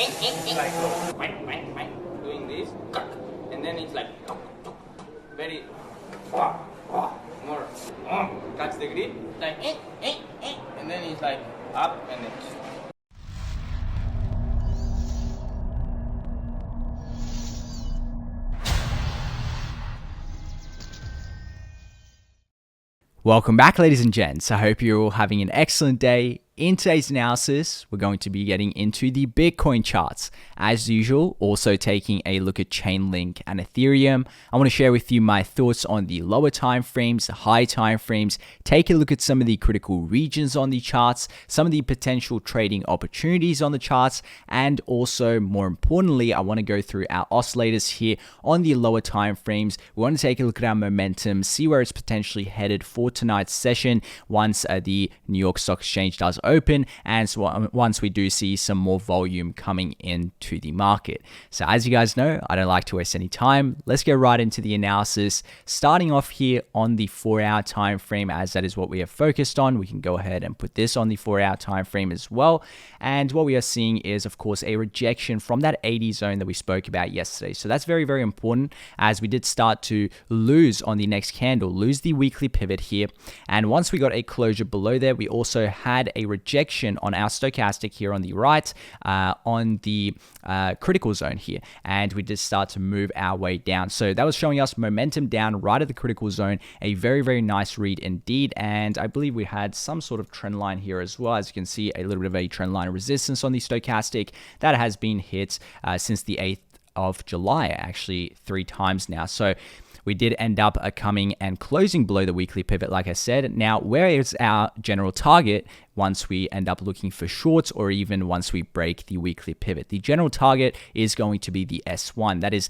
like doing this, and then it's like very more catch the grip, like and then it's like up and then. Welcome back, ladies and gents. I hope you're all having an excellent day. In today's analysis, we're going to be getting into the Bitcoin charts. As usual, also taking a look at Chainlink and Ethereum. I want to share with you my thoughts on the lower time frames, the high time frames, take a look at some of the critical regions on the charts, some of the potential trading opportunities on the charts, and also, more importantly, I want to go through our oscillators here on the lower time frames. We want to take a look at our momentum, see where it's potentially headed for tonight's session once the New York Stock Exchange does open, and so once we do see some more volume coming into the market. So as you guys know, I don't like to waste any time. Let's get right into the analysis, starting off here on the 4-hour time frame, as that is what we are focused on. We can go ahead and put this on the 4-hour time frame as well. And what we are seeing is, of course, a rejection from that 80 zone that we spoke about yesterday. So that's very, very important, as we did start to lose on the next candle, lose the weekly pivot here. And once we got a closure below there, we also had a rejection on our stochastic here on the right, on the critical zone here, and we did start to move our way down. So that was showing us momentum down right at the critical zone. A very, very nice read indeed, and I believe we had some sort of trend line here as well. As you can see, a little bit of a trend line resistance on the stochastic that has been hit since the 8th of July, actually 3 times now. So we did end up coming and closing below the weekly pivot, like I said. Now, where is our general target once we end up looking for shorts, or even once we break the weekly pivot? The general target is going to be the S1. That is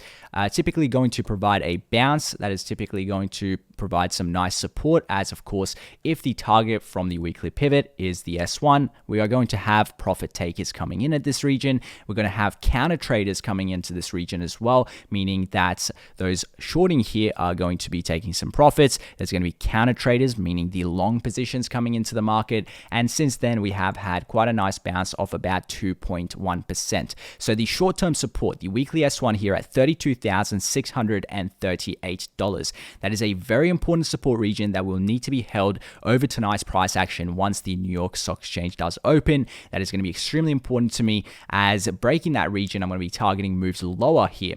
typically going to provide a bounce. That is typically going to provide some nice support, as of course, if the target from the weekly pivot is the S1, we are going to have profit takers coming in at this region. We're going to have counter traders coming into this region as well, meaning that those shorting here are going to be taking some profits. There's going to be counter traders, meaning the long positions coming into the market. And since then, we have had quite a nice bounce of about 2.1%. So the short-term support, the weekly S1 here at $32,638. That is a very important support region that will need to be held over tonight's price action once the New York Stock Exchange does open. That is going to be extremely important to me, as breaking that region, I'm going to be targeting moves lower here.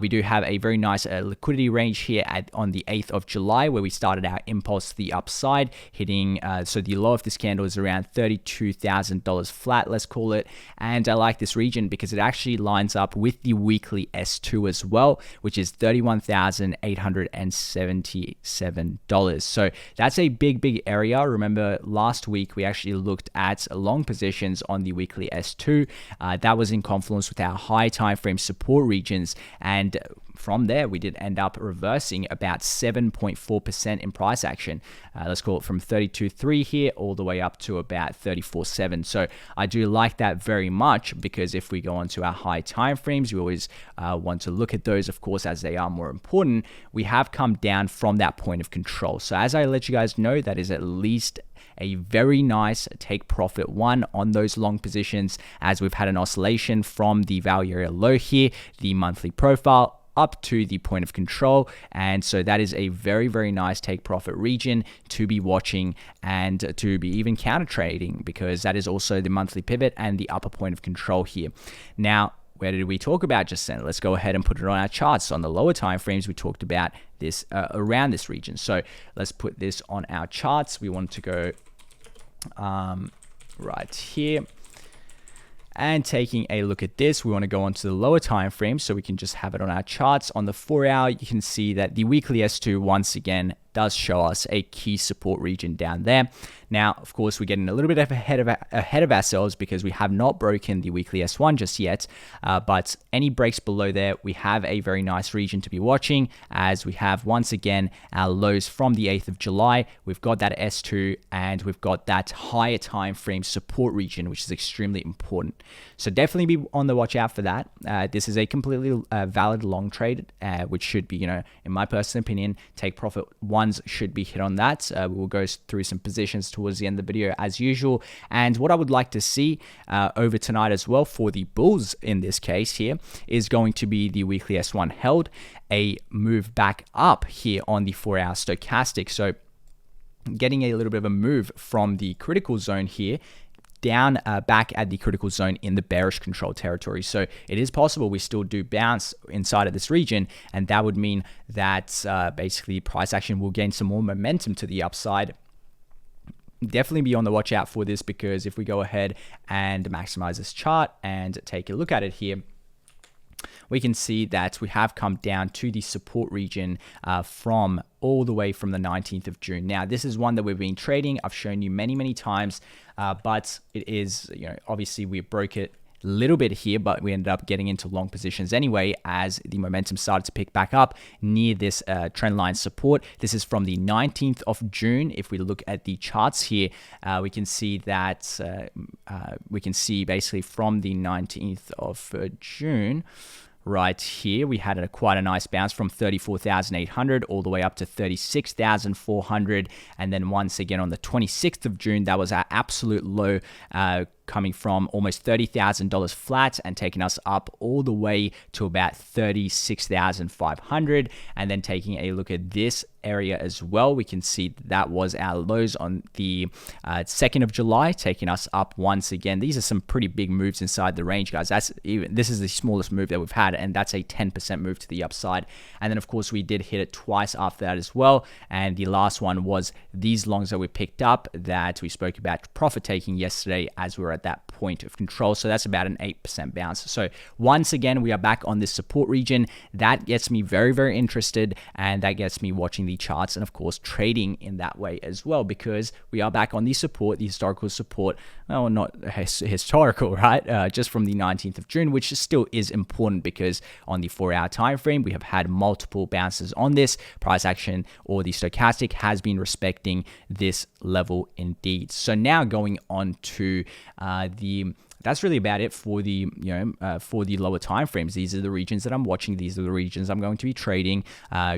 We do have a very nice liquidity range here on the 8th of July, where we started our impulse to the upside, hitting, so the low of this candle is around $32,000 flat, let's call it. And I like this region because it actually lines up with the weekly S2 as well, which is $31,877. So that's a big area. Remember, last week we actually looked at long positions on the weekly S2. That was in confluence with our high time frame support regions, and from there, we did end up reversing about 7.4% in price action. Let's call it from 32.3 here all the way up to about 34.7. So I do like that very much, because if we go on to our high time frames, we always want to look at those, of course, as they are more important. We have come down from that point of control. So as I let you guys know, that is at least a very nice take profit one on those long positions, as we've had an oscillation from the value area low here, the monthly profile, up to the point of control. And so that is a very nice take profit region to be watching, and to be even counter trading, because that is also the monthly pivot and the upper point of control here. Now, where did we talk about just then? Let's go ahead and put it on our charts. On the lower time frames, we talked about this around this region. So let's put this on our charts. We want to go right here. And taking a look at this, we want to go on to the lower time frame, so we can just have it on our charts. On the 4-hour, you can see that the weekly S2 once again does show us a key support region down there. Now, of course, we're getting a little bit ahead of ourselves, because we have not broken the weekly S1 just yet. But any breaks below there, we have a very nice region to be watching, as we have once again our lows from the 8th of July. We've got that S2, and we've got that higher time frame support region, which is extremely important. So definitely be on the watch out for that. This is a completely valid long trade, which should be, in my personal opinion, take profit one ones should be hit on that. We will go through some positions towards the end of the video as usual. And what I would like to see over tonight as well for the bulls in this case here is going to be the weekly S1 held, a move back up here on the 4-hour stochastic. So getting a little bit of a move from the critical zone here down back at the critical zone in the bearish control territory. So it is possible we still do bounce inside of this region, and that would mean that basically price action will gain some more momentum to the upside. Definitely be on the watch out for this, because if we go ahead and maximize this chart and take a look at it here, we can see that we have come down to the support region from all the way from the 19th of June. Now, this is one that we've been trading. I've shown you many times, but it is, obviously we broke it a little bit here, but we ended up getting into long positions anyway as the momentum started to pick back up near this trend line support. This is from the 19th of June. If we look at the charts here, we can see that we can see basically from the 19th of June right here, we had quite a nice bounce from 34,800 all the way up to 36,400. And then once again on the 26th of June, that was our absolute low, coming from almost $30,000 flat and taking us up all the way to about 36,500. And then taking a look at this area as well, we can see that was our lows on the 2nd of July, taking us up once again. These are some pretty big moves inside the range, guys. This is the smallest move that we've had, and that's a 10% move to the upside. And then of course we did hit it twice after that as well. And the last one was these longs that we picked up that we spoke about profit taking yesterday as we were at that point of control. So that's about an 8% bounce. So once again, we are back on this support region. That gets me very interested, and that gets me watching the charts and of course trading in that way as well, because we are back on the support, the historical support. Well, not historical, right? Just from the 19th of June, which still is important, because on the 4-hour time frame, we have had multiple bounces on this. Price action or the stochastic has been respecting this level indeed. So now going on to that's really about it for the for the lower time frames. These are the regions that I'm watching. These are the regions I'm going to be trading.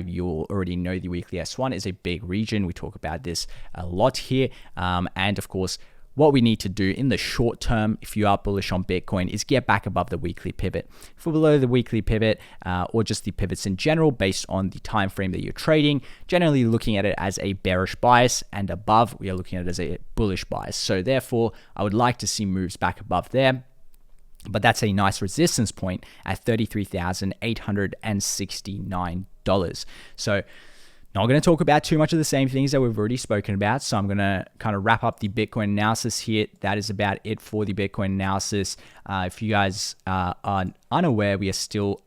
You'll already know the weekly S1 is a big region. We talk about this a lot here, and of course, what we need to do in the short term, if you are bullish on Bitcoin, is get back above the weekly pivot. If we're below the weekly pivot, or just the pivots in general, based on the time frame that you're trading, generally looking at it as a bearish bias, and above, we are looking at it as a bullish bias. So therefore, I would like to see moves back above there. But that's a nice resistance point at $33,869. So not going to talk about too much of the same things that we've already spoken about. So I'm going to kind of wrap up the Bitcoin analysis here. That is about it for the Bitcoin analysis. If you guys are unaware, we are still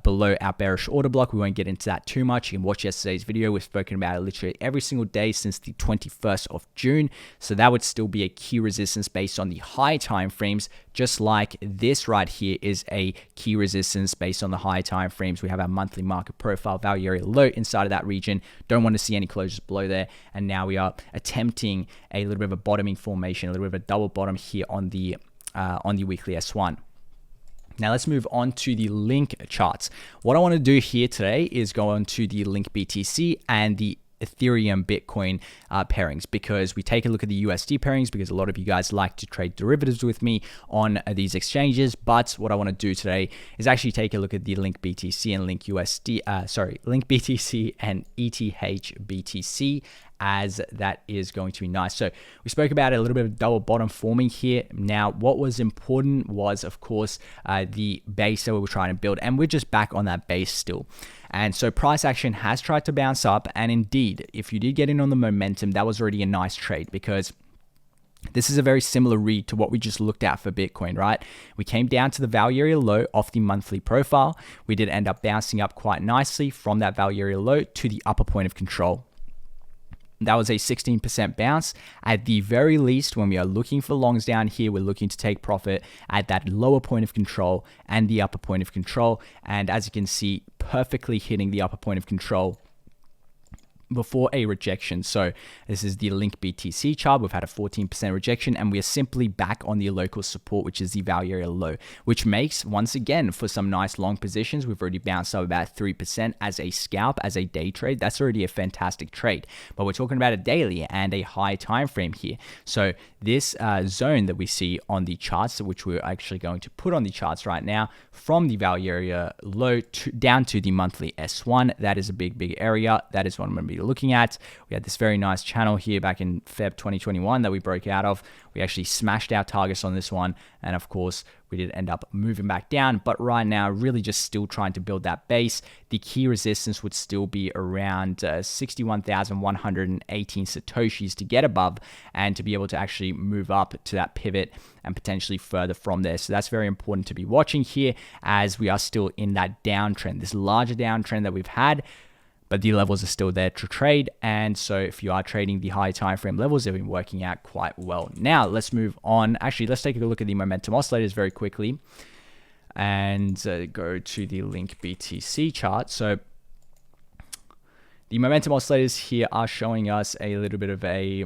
below our bearish order block. We won't get into that too much. You can watch yesterday's video. We've spoken about it literally every single day since the 21st of June. So that would still be a key resistance based on the high time frames, just like this right here is a key resistance based on the high time frames. We have our monthly market profile value area low inside of that region. Don't want to see any closures below there. And now we are attempting a little bit of a bottoming formation, a little bit of a double bottom here on the weekly S1. Now let's move on to the link charts. What I want to do here today is go on to the linkbtc and the Ethereum Bitcoin pairings, because we take a look at the USD pairings, because a lot of you guys like to trade derivatives with me on these exchanges. But what I want to do today is actually take a look at the linkbtc and linkbtc and ETH BTC, as that is going to be nice. So we spoke about a little bit of double bottom forming here. Now, what was important was, of course, the base that we were trying to build, and we're just back on that base still. And so price action has tried to bounce up, and indeed, if you did get in on the momentum, that was already a nice trade, because this is a very similar read to what we just looked at for Bitcoin, right? We came down to the value area low off the monthly profile. We did end up bouncing up quite nicely from that value area low to the upper point of control. That was a 16% bounce. At the very least, when we are looking for longs down here, we're looking to take profit at that lower point of control and the upper point of control. And as you can see, perfectly hitting the upper point of control before a rejection. So this is the linkbtc chart. We've had a 14% rejection, and we are simply back on the local support, which is the value area low, which makes, once again, for some nice long positions, we've already bounced up about 3% as a scalp, as a day trade. That's already a fantastic trade, but we're talking about a daily and a high time frame here. So this zone that we see on the charts, which we're actually going to put on the charts right now, from the value area low down to the monthly S1, that is a big area. That is what I'm going to be looking at. We had this very nice channel here back in Feb 2021 that we broke out of. We actually smashed our targets on this one, and of course we did end up moving back down, but right now really just still trying to build that base. The key resistance would still be around 61,118 satoshis to get above and to be able to actually move up to that pivot and potentially further from there. So that's very important to be watching here, as we are still in that downtrend, this larger downtrend that we've had, but the levels are still there to trade. And so if you are trading the high time frame levels, they've been working out quite well. Now let's move on. Actually, let's take a look at the momentum oscillators very quickly and go to the linkbtc chart. So the momentum oscillators here are showing us a little bit of a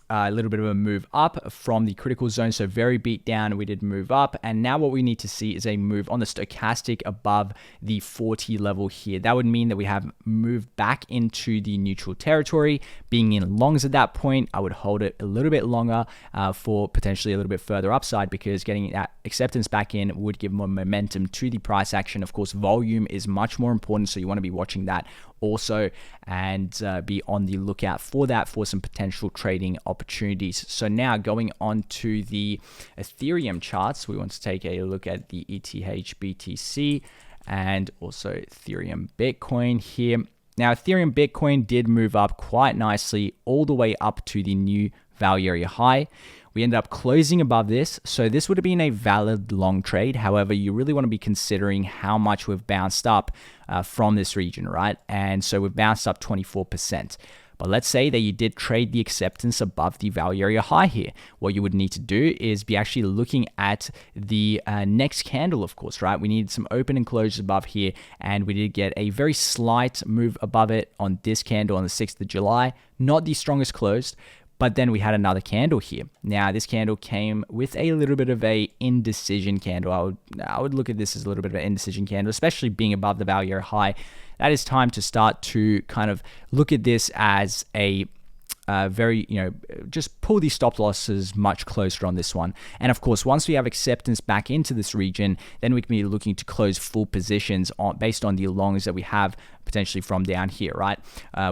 move up from the critical zone. So very beat down, we did move up, and now what we need to see is a move on the stochastic above the 40 level here. That would mean that we have moved back into the neutral territory. Being in longs at that point, I would hold it a little bit longer for potentially a little bit further upside, because getting that acceptance back in would give more momentum to the price action. Of course, volume is much more important, so you want to be watching that also, and be on the lookout for that for some potential trading opportunities. So now going on to the Ethereum charts, we want to take a look at the ETH BTC and also Ethereum Bitcoin here. Now Ethereum Bitcoin did move up quite nicely all the way up to the new value area high. We ended up closing above this, so this would have been a valid long trade. However, you really want to be considering how much we've bounced up from this region, right? And so we've bounced up 24%. But let's say that you did trade the acceptance above the value area high here. What you would need to do is be actually looking at the next candle, of course, right? We needed some open and closes above here, and we did get a very slight move above it on this candle on the 6th of July. Not the strongest closed, but then we had another candle here. Now this candle came with a little bit of a indecision candle. I would look at this as a little bit of an indecision candle, especially being above the value area high. That is time to start to kind of look at this as a very, just pull these stop losses much closer on this one. And of course, once we have acceptance back into this region, then we can be looking to close full positions based on the longs that we have potentially from down here, right?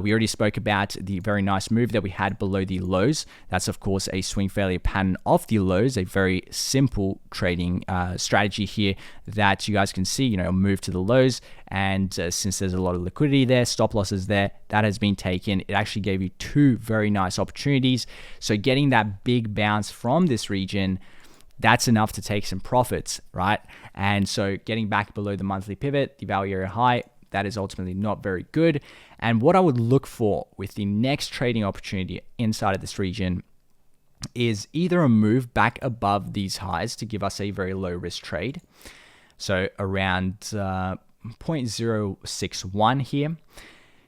We already spoke about the very nice move that we had below the lows. That's of course a swing failure pattern off the lows, a very simple trading strategy here that you guys can see, move to the lows. And since there's a lot of liquidity there, stop losses there, that has been taken. It actually gave you two very nice opportunities. So getting that big bounce from this region, that's enough to take some profits, right? And so getting back below the monthly pivot, the value area high, that is ultimately not very good. And what I would look for with the next trading opportunity inside of this region is either a move back above these highs to give us a very low risk trade. So around 0.061 here.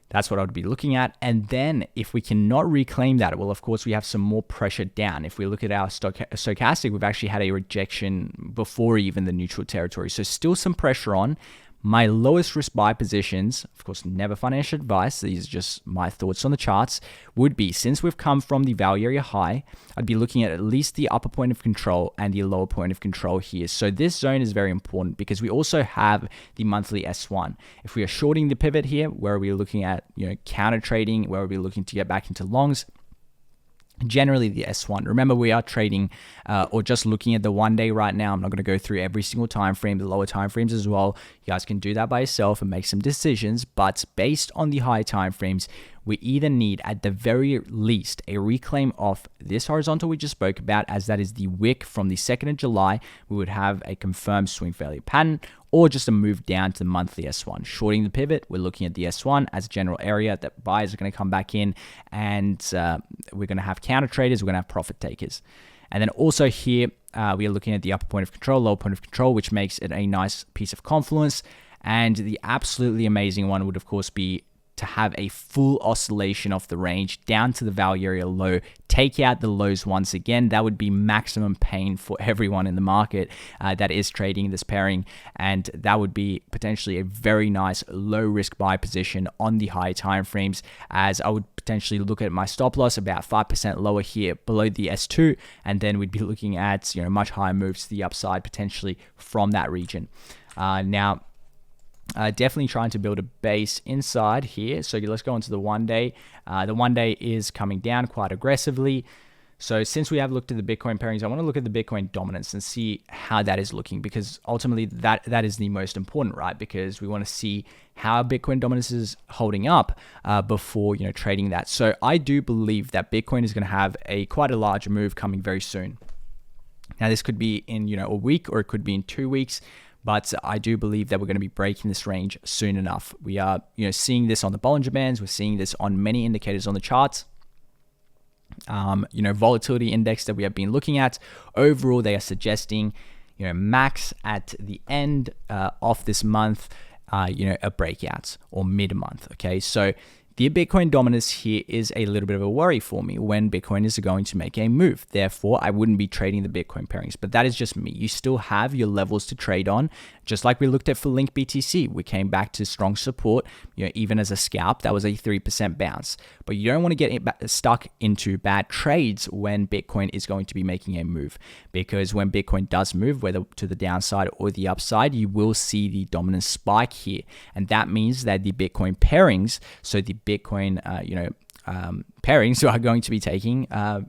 That's what I would be looking at. And then if we cannot reclaim that, well, of course, we have some more pressure down. If we look at our stochastic, we've actually had a rejection before even the neutral territory. So still some pressure on. My lowest risk buy positions, of course, never financial advice, these are just my thoughts on the charts, would be, since we've come from the value area high, I'd be looking at least the upper point of control and the lower point of control here. So this zone is very important because we also have the monthly S1. If we are shorting the pivot here, where are we looking at, counter trading, where are we looking to get back into longs? Generally the S1. Remember, we are trading or just looking at the 1 day right now. I'm not going to go through every single time frame, the lower time frames as well. You guys can do that by yourself and make some decisions, but based on the high time frames, we either need at the very least a reclaim of this horizontal we just spoke about, as that is the wick from the 2nd of July. We would have a confirmed swing failure pattern, or just a move down to the monthly S1. Shorting the pivot, we're looking at the S1 as a general area that buyers are going to come back in, and we're going to have counter traders, we're going to have profit takers. And then also here, we are looking at the upper point of control, lower point of control, which makes it a nice piece of confluence. And the absolutely amazing one would, of course, be to have a full oscillation off the range down to the value area low, take out the lows once again. That would be maximum pain for everyone in the market that is trading this pairing, and that would be potentially a very nice low risk buy position on the higher time frames, as I would potentially look at my stop loss about 5% lower here below the S2, and then we'd be looking at much higher moves to the upside potentially from that region. Now, definitely trying to build a base inside here. So let's go into the 1 day. The 1 day is coming down quite aggressively. So since we have looked at the Bitcoin pairings, I want to look at the Bitcoin dominance and see how that is looking, because ultimately that is the most important, right? Because we want to see how Bitcoin dominance is holding up before trading that. So I do believe that Bitcoin is going to have quite a large move coming very soon. Now this could be in a week, or it could be in 2 weeks. But I do believe that we're going to be breaking this range soon enough. We are, seeing this on the Bollinger Bands. We're seeing this on many indicators on the charts. Volatility index that we have been looking at. Overall, they are suggesting, max at the end of this month, a breakout or mid-month. Okay, so the Bitcoin dominance here is a little bit of a worry for me when Bitcoin is going to make a move. Therefore, I wouldn't be trading the Bitcoin pairings, but that is just me. You still have your levels to trade on, just like we looked at for linkbtc. We came back to strong support, even as a scalp, that was a 3% bounce. But you don't want to get stuck into bad trades when Bitcoin is going to be making a move, because when Bitcoin does move, whether to the downside or the upside, you will see the dominance spike here. And that means that the Bitcoin pairings, so the Bitcoin, pairings are going to be taking, a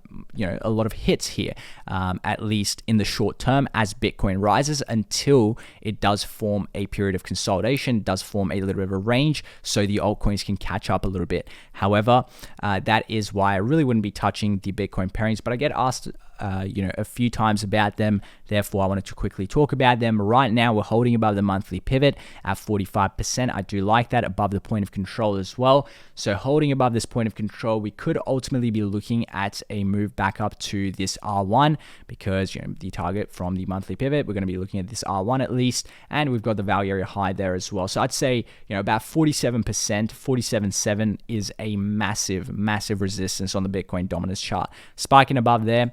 lot of hits here, at least in the short term, as Bitcoin rises, until it does form a period of consolidation, does form a little bit of a range, so the altcoins can catch up a little bit. However, that is why I really wouldn't be touching the Bitcoin pairings, but I get asked a few times about them. Therefore, I wanted to quickly talk about them. Right now, we're holding above the monthly pivot at 45%. I do like that, above the point of control as well. So holding above this point of control, we could ultimately be looking at a move back up to this R1, because the target from the monthly pivot, we're going to be looking at this R1 at least, and we've got the value area high there as well. So I'd say about 47%, 47.7 is a massive resistance on the Bitcoin dominance chart. Spiking above there,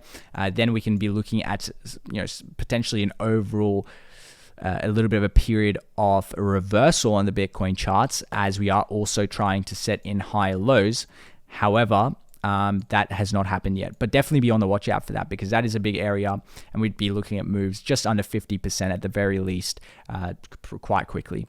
then we can be looking at potentially an overall a little bit of a period of a reversal on the Bitcoin charts, as we are also trying to set in higher lows. However, that has not happened yet, but definitely be on the watch out for that, because that is a big area, and we'd be looking at moves just under 50% at the very least, quite quickly.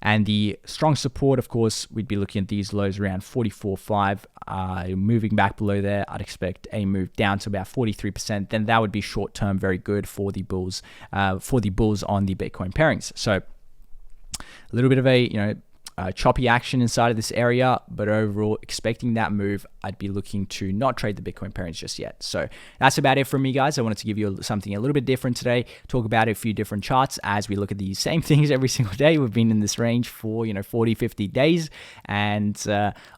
And the strong support, of course, we'd be looking at these lows around 44.5, moving back below there. I'd expect a move down to about 43%. Then that would be short term very good for the bulls, on the Bitcoin pairings. So a little bit of a choppy action inside of this area, but overall expecting that move, I'd be looking to not trade the Bitcoin pairings just yet. So that's about it from me, guys. I wanted to give you something a little bit different today, talk about a few different charts as we look at these same things every single day. We've been in this range for 40, 50 days, and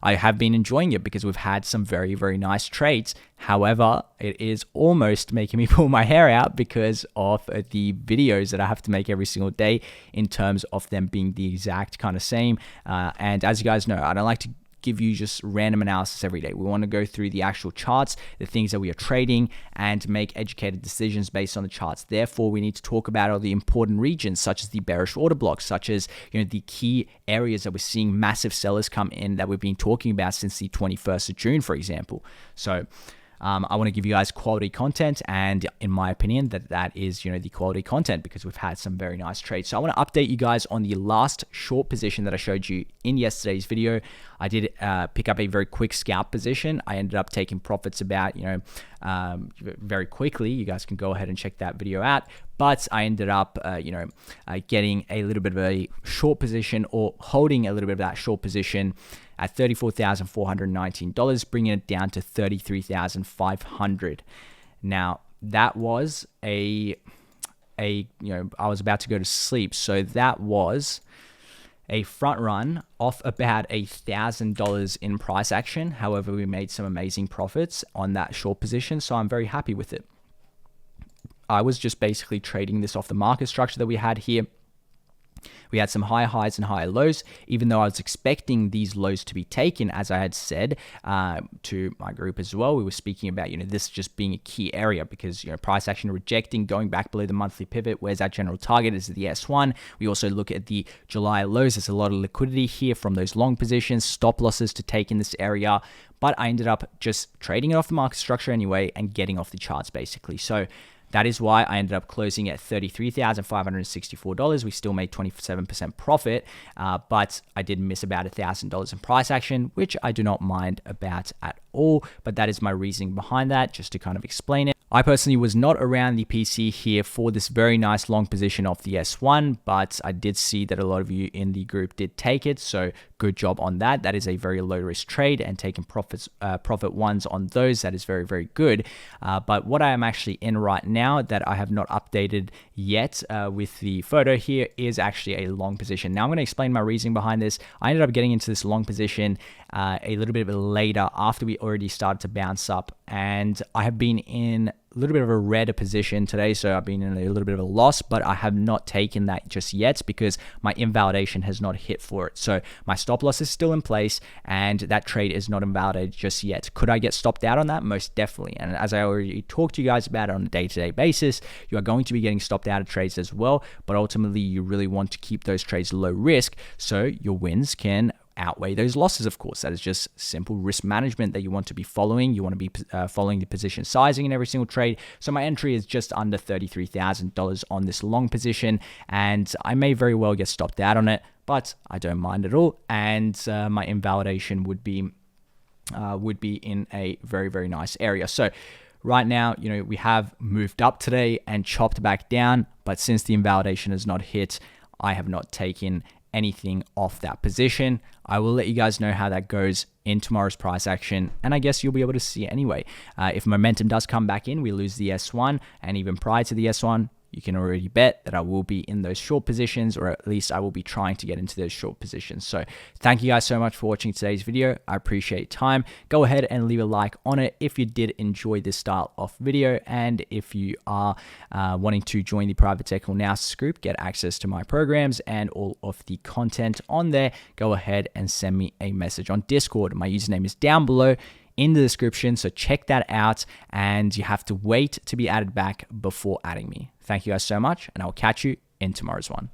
I have been enjoying it because we've had some very, very nice trades. However, it is almost making me pull my hair out because of the videos that I have to make every single day, in terms of them being the exact kind of same. And as you guys know, I don't like to give you just random analysis every day. We want to go through the actual charts, the things that we are trading, and make educated decisions based on the charts. Therefore, we need to talk about all the important regions, such as the bearish order blocks, such as the key areas that we're seeing massive sellers come in that we've been talking about since the 21st of June, for example. So I want to give you guys quality content, and in my opinion, that is the quality content, because we've had some very nice trades. So I want to update you guys on the last short position that I showed you in yesterday's video. I did pick up a very quick scalp position. I ended up taking profits about very quickly. You guys can go ahead and check that video out. But I ended up getting a little bit of a short position, or holding a little bit of that short position at $34,419, bringing it down to $33,500. Now, that was I was about to go to sleep, so that was a front run off about $1,000 in price action. However, we made some amazing profits on that short position, so I'm very happy with it. I was just basically trading this off the market structure that we had here. We had some high highs and high lows, even though I was expecting these lows to be taken, as I had said to my group as well. We were speaking about, this just being a key area because, price action rejecting, going back below the monthly pivot. Where's our general target? Is the S1. We also look at the July lows. There's a lot of liquidity here from those long positions, stop losses to take in this area. But I ended up just trading it off the market structure anyway and getting off the charts basically. So that is why I ended up closing at $33,564. We still made 27% profit, but I did miss about $1,000 in price action, which I do not mind about at all. But that is my reasoning behind that, just to kind of explain it. I personally was not around the PC here for this very nice long position of the S1, but I did see that a lot of you in the group did take it, so good job on that. That is a very low risk trade, and taking profit ones on those, that is very, very good. But what I am actually in right now that I have not updated yet with the photo here is actually a long position. Now I'm going to explain my reasoning behind this. I ended up getting into this long position a little bit later after we already started to bounce up, and I have been in a little bit of a red position today, so I've been in a little bit of a loss, but I have not taken that just yet because my invalidation has not hit for it. So my stop loss is still in place and that trade is not invalidated just yet. Could I get stopped out on that? Most definitely. And as I already talked to you guys about it on a day-to-day basis, you are going to be getting stopped out of trades as well, but ultimately you really want to keep those trades low risk so your wins can outweigh those losses. Of course, that is just simple risk management that you want to be following. You want to be following the position sizing in every single trade. So my entry is just under $33,000 on this long position, and I may very well get stopped out on it, but I don't mind at all. And my invalidation would be in a very, very nice area. So right now, we have moved up today and chopped back down, but since the invalidation has not hit, I have not taken anything off that position. I will let you guys know how that goes in tomorrow's price action, and I guess you'll be able to see it anyway. If momentum does come back in, we lose the S1, and even prior to the S1, you can already bet that I will be in those short positions, or at least I will be trying to get into those short positions. So thank you guys so much for watching today's video. I appreciate your time. Go ahead and leave a like on it if you did enjoy this style of video, and if you are wanting to join the private technical analysis group, get access to my programs and all of the content on there, go ahead and send me a message on Discord. My username is down below in the description, so check that out, and you have to wait to be added back before adding me. Thank you guys so much, and I'll catch you in tomorrow's one.